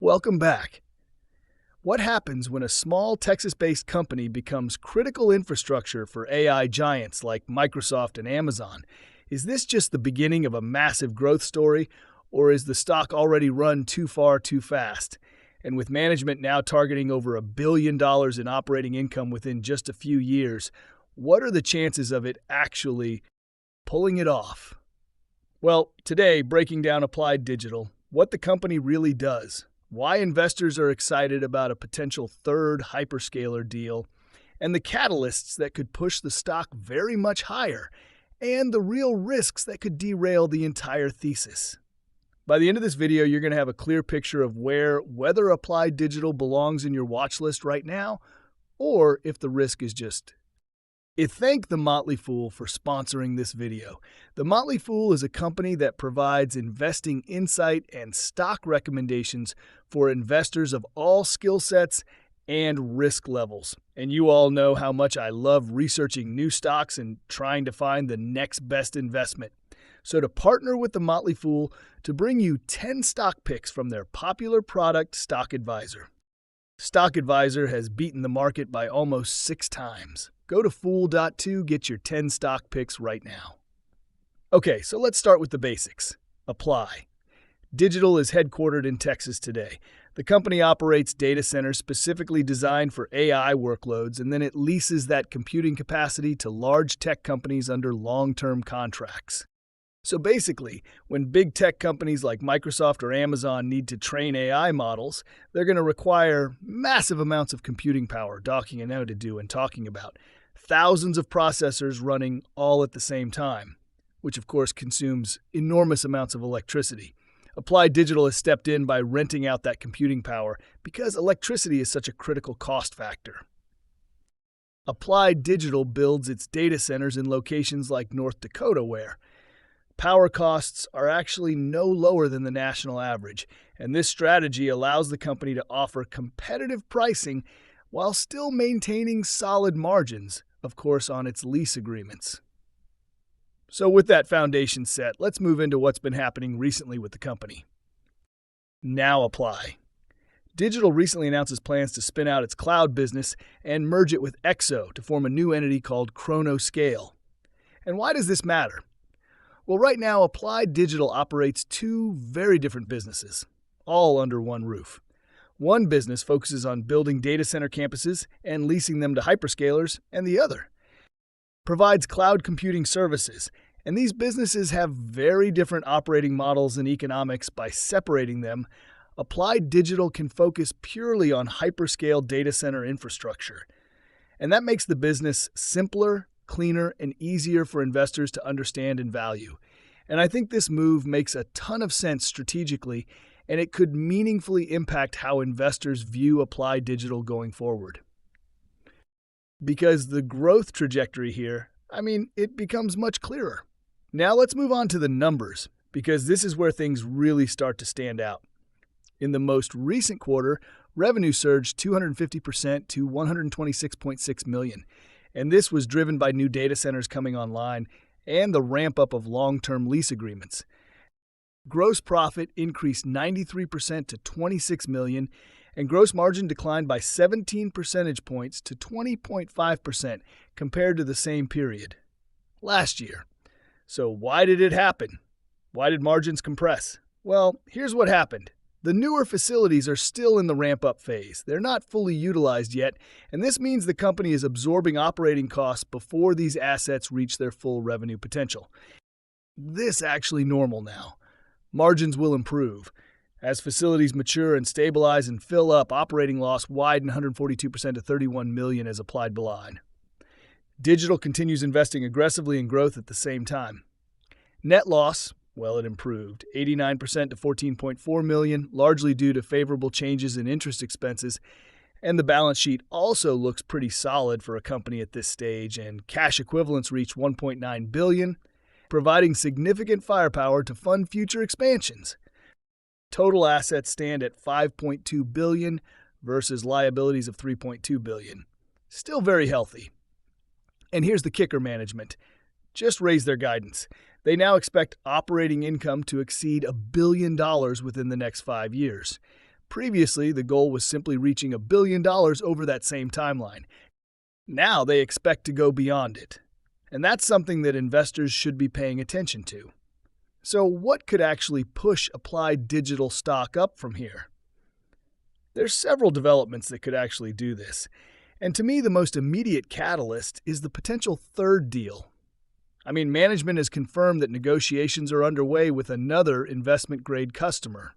Welcome back. What happens when a small Texas-based company becomes critical infrastructure for AI giants like Microsoft and Amazon? Is this just the beginning of a massive growth story, or is the stock already run too far too fast? And with management now targeting over $1 billion in operating income within just a few years, what are the chances of it actually pulling it off? Well, today, breaking down Applied Digital, what the company really does, why investors are excited about a potential third hyperscaler deal, and the catalysts that could push the stock very much higher, and the real risks that could derail the entire thesis. By the end of this video, you're going to have a clear picture of whether Applied Digital belongs in your watch list right now, or if the risk is just. I thank The Motley Fool for sponsoring this video. The Motley Fool is a company that provides investing insight and stock recommendations for investors of all skill sets and risk levels. And you all know how much I love researching new stocks and trying to find the next best investment. So to partner with The Motley Fool to bring you 10 stock picks from their popular product, Stock Advisor. Stock Advisor has beaten the market by almost 6 times. Go to Fool.to, get your 10 stock picks right now. Okay, so let's start with the basics. Apply. Digital is headquartered in Texas today. The company operates data centers specifically designed for AI workloads, and then it leases that computing capacity to large tech companies under long-term contracts. So basically, when big tech companies like Microsoft or Amazon need to train AI models, they're going to require massive amounts of computing power, docking and to do and talking about. Thousands of processors running all at the same time, which of course consumes enormous amounts of electricity. Applied Digital has stepped in by renting out that computing power because electricity is such a critical cost factor. Applied Digital builds its data centers in locations like North Dakota where power costs are actually no lower than the national average, and this strategy allows the company to offer competitive pricing while still maintaining solid margins, of course, on its lease agreements. So with that foundation set, let's move into what's been happening recently with the company. Now Apply. Digital recently announces plans to spin out its cloud business and merge it with Exo to form a new entity called Chronoscale. And why does this matter? Well, right now, Applied Digital operates 2 very different businesses, all under one roof. One business focuses on building data center campuses and leasing them to hyperscalers, and the other provides cloud computing services. And these businesses have very different operating models and economics. By separating them, Applied Digital can focus purely on hyperscale data center infrastructure. And that makes the business simpler, cleaner, and easier for investors to understand and value. And I think this move makes a ton of sense strategically, and it could meaningfully impact how investors view Applied Digital going forward. Because the growth trajectory here, it becomes much clearer. Now let's move on to the numbers, because this is where things really start to stand out. In the most recent quarter, revenue surged 250% to $126.6 million. And this was driven by new data centers coming online and the ramp-up of long-term lease agreements. Gross profit increased 93% to $26 million, and gross margin declined by 17 percentage points to 20.5% compared to the same period last year. So why did it happen? Why did margins compress? Well, here's what happened. The newer facilities are still in the ramp-up phase. They're not fully utilized yet, and this means the company is absorbing operating costs before these assets reach their full revenue potential. This is actually normal now. Margins will improve. As facilities mature and stabilize and fill up, operating loss widened 142% to $31 million as Applied Digital. Digital continues investing aggressively in growth at the same time. Net loss, well, it improved 89% to $14.4 million, largely due to favorable changes in interest expenses, and the balance sheet also looks pretty solid for a company at this stage, and cash equivalents reached $1.9 billion, providing significant firepower to fund future expansions. Total assets stand at $5.2 billion versus liabilities of $3.2 billion. Still very healthy. And here's the kicker: management just raised their guidance. They now expect operating income to exceed $1 billion within the next 5 years. Previously, the goal was simply reaching $1 billion over that same timeline. Now they expect to go beyond it. And that's something that investors should be paying attention to. So what could actually push Applied Digital stock up from here? There's several developments that could actually do this. And to me, the most immediate catalyst is the potential third deal. Management has confirmed that negotiations are underway with another investment-grade customer.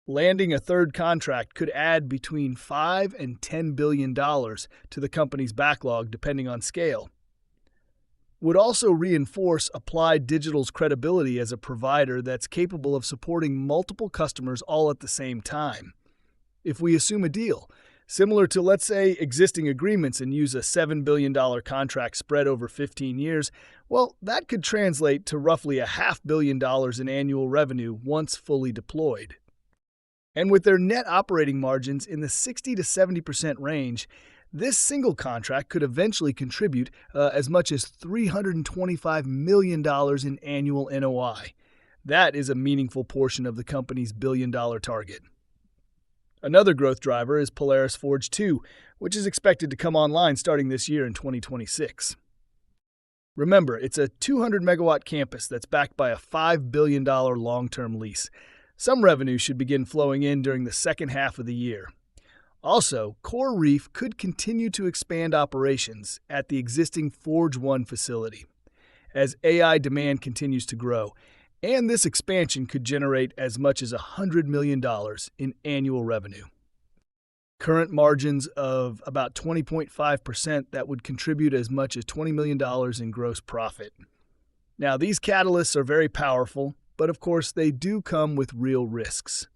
Landing a third contract could add between $5 and $10 billion to the company's backlog, depending on scale. Would also reinforce Applied Digital's credibility as a provider that's capable of supporting multiple customers all at the same time. If we assume a deal, similar to, let's say, existing agreements and use a $7 billion contract spread over 15 years, well, that could translate to roughly $500 million in annual revenue once fully deployed. And with their net operating margins in the 60 to 70% range, this single contract could eventually contribute as much as $325 million in annual NOI. That is a meaningful portion of the company's billion-dollar target. Another growth driver is Polaris Forge 2, which is expected to come online starting this year in 2026. Remember, it's a 200-megawatt campus that's backed by a $5 billion long-term lease. Some revenue should begin flowing in during the second half of the year. Also, Core Reef could continue to expand operations at the existing Forge 1 facility as AI demand continues to grow, and this expansion could generate as much as $100 million in annual revenue. Current margins of about 20.5% that would contribute as much as $20 million in gross profit. Now, these catalysts are very powerful, but of course they do come with real risks.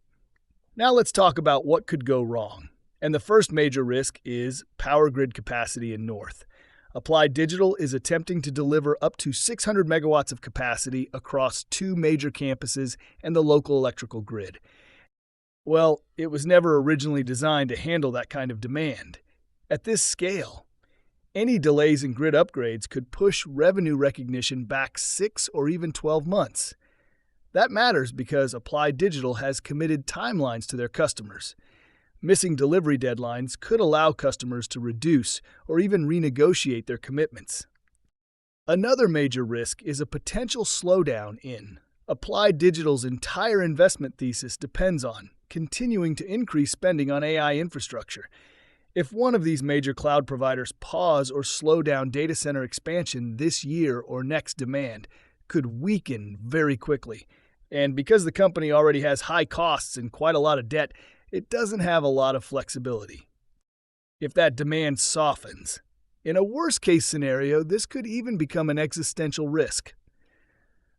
Now let's talk about what could go wrong. And the first major risk is power grid capacity in North. Applied Digital is attempting to deliver up to 600 megawatts of capacity across 2 major campuses and the local electrical grid. Well, it was never originally designed to handle that kind of demand. At this scale, any delays in grid upgrades could push revenue recognition back 6 or even 12 months. That matters because Applied Digital has committed timelines to their customers. Missing delivery deadlines could allow customers to reduce or even renegotiate their commitments. Another major risk is a potential slowdown in Applied Digital's entire investment thesis depends on continuing to increase spending on AI infrastructure. If one of these major cloud providers pause or slow down data center expansion this year or next, demand could weaken very quickly. And because the company already has high costs and quite a lot of debt, it doesn't have a lot of flexibility. If that demand softens, in a worst-case scenario, this could even become an existential risk.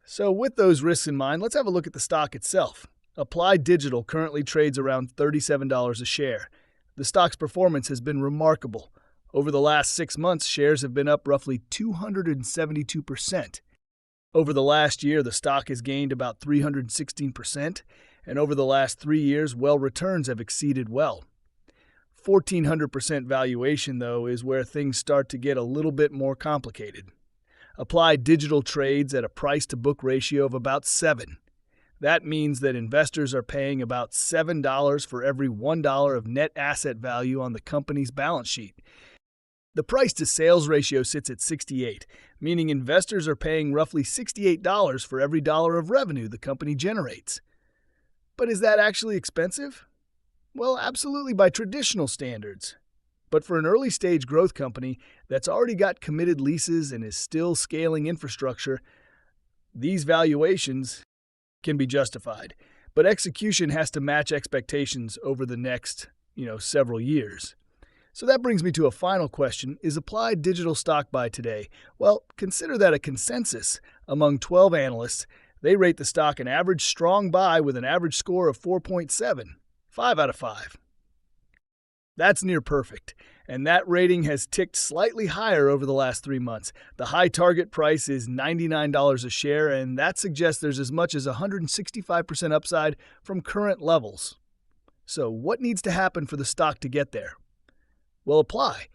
So with those risks in mind, let's have a look at the stock itself. Applied Digital currently trades around $37 a share. The stock's performance has been remarkable. Over the last 6 months, shares have been up roughly 272%. Over the last year, the stock has gained about 316%, and over the last 3 years, returns have exceeded well. 1,400% valuation, though, is where things start to get a little bit more complicated. Applied Digital trades at a price-to-book ratio of about 7. That means that investors are paying about $7 for every $1 of net asset value on the company's balance sheet. The price-to-sales ratio sits at 68, meaning investors are paying roughly $68 for every dollar of revenue the company generates. But is that actually expensive? Well, absolutely by traditional standards. But for an early-stage growth company that's already got committed leases and is still scaling infrastructure, these valuations can be justified. But execution has to match expectations over the next, several years. So that brings me to a final question. Is Applied Digital stock buy today? Well, consider that a consensus among 12 analysts. They rate the stock an average strong buy with an average score of 4.7, 5 out of 5. That's near perfect, and that rating has ticked slightly higher over the last 3 months. The high target price is $99 a share, and that suggests there's as much as 165% upside from current levels. So what needs to happen for the stock to get there? Well, Applied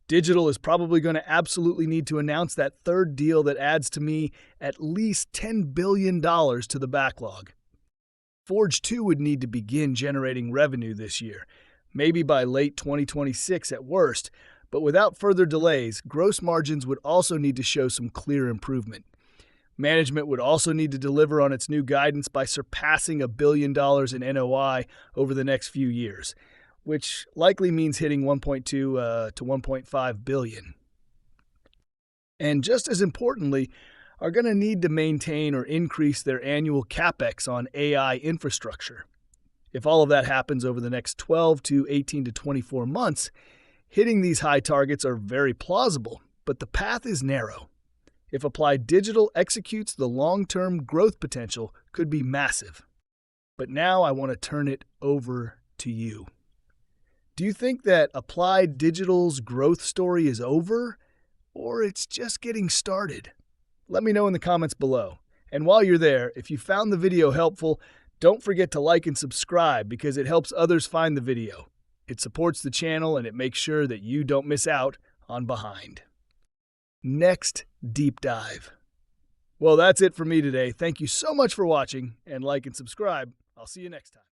Digital is probably going to absolutely need to announce that third deal that adds to me at least $10 billion to the backlog. Forge 2 would need to begin generating revenue this year, maybe by late 2026 at worst, but without further delays, gross margins would also need to show some clear improvement. Management would also need to deliver on its new guidance by surpassing $1 billion in NOI over the next few years, which likely means hitting 1.2 to 1.5 billion. And just as importantly, are going to need to maintain or increase their annual capex on AI infrastructure. If all of that happens over the next 12 to 18 to 24 months, hitting these high targets are very plausible, but the path is narrow. If Applied Digital executes, the long-term growth potential could be massive. But now I want to turn it over to you. Do you think that Applied Digital's growth story is over, or it's just getting started? Let me know in the comments below. And while you're there, if you found the video helpful, don't forget to like and subscribe because it helps others find the video. It supports the channel and it makes sure that you don't miss out on Behind. Next deep dive. Well, that's it for me today. Thank you so much for watching, and like and subscribe. I'll see you next time.